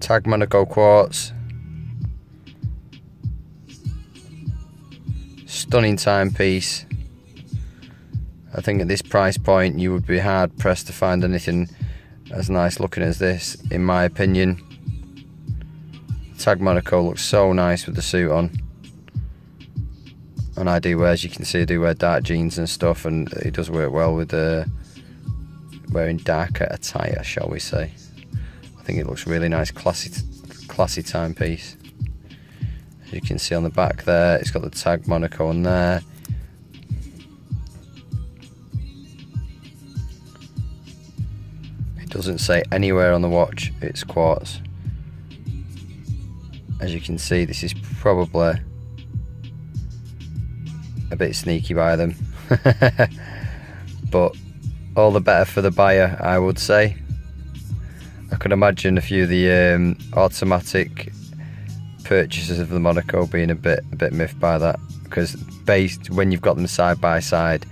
Tag Monaco quartz. Stunning timepiece. I think at this price point you would be hard pressed to find anything as nice looking as this, in my opinion. Tag Monaco looks so nice with the suit on. And I do wear, as you can see, I do wear dark jeans and stuff, and it does work well with wearing darker attire, shall we say. I think it looks really nice, classy timepiece. As you can see on the back there, it's got the Tag Monaco on there. It doesn't say anywhere on the watch it's quartz. As you can see, this is probably a bit sneaky by them. But all the better for the buyer, I would say. I can imagine a few of the automatic purchases of the Monaco being a bit miffed by that, because when you've got them side by side,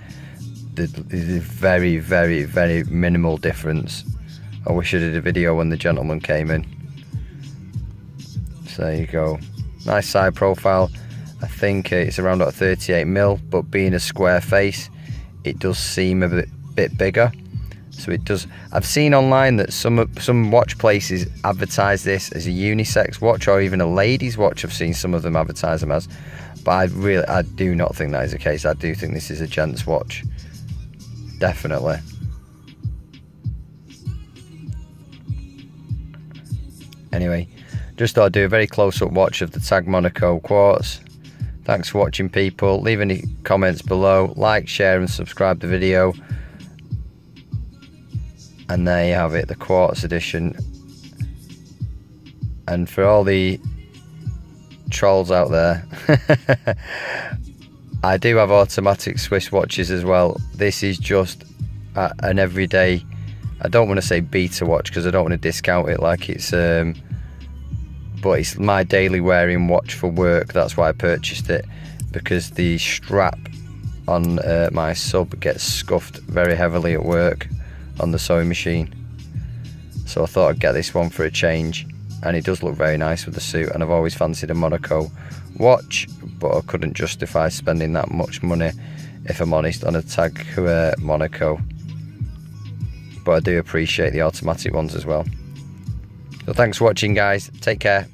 there's a very minimal difference. I wish I did a video when the gentleman came in. So there you go, nice side profile. I think it's around about 38mm, but being a square face, it does seem a bit bigger. So it does. I've seen online that some watch places advertise this as a unisex watch, or even a ladies' watch. I've seen some of them advertise them as, but I do not think that is the case. I do think this is a gent's watch, definitely. Anyway, just thought I'd do a very close-up watch of the Tag Monaco quartz. Thanks for watching, people. Leave any comments below, like, share and subscribe the video. And there you have it, the quartz edition. And for all the trolls out there, I do have automatic Swiss watches as well. This is just an everyday, I don't want to say beta watch because I don't want to discount it like it's but it's my daily wearing watch for work. That's why I purchased it, because the strap on my sub gets scuffed very heavily at work on the sewing machine. So I thought I'd get this one for a change, and it does look very nice with the suit. And I've always fancied a Monaco watch, but I couldn't justify spending that much money, if I'm honest, on a Tag Monaco. But I do appreciate the automatic ones as well. So thanks for watching, guys. Take care.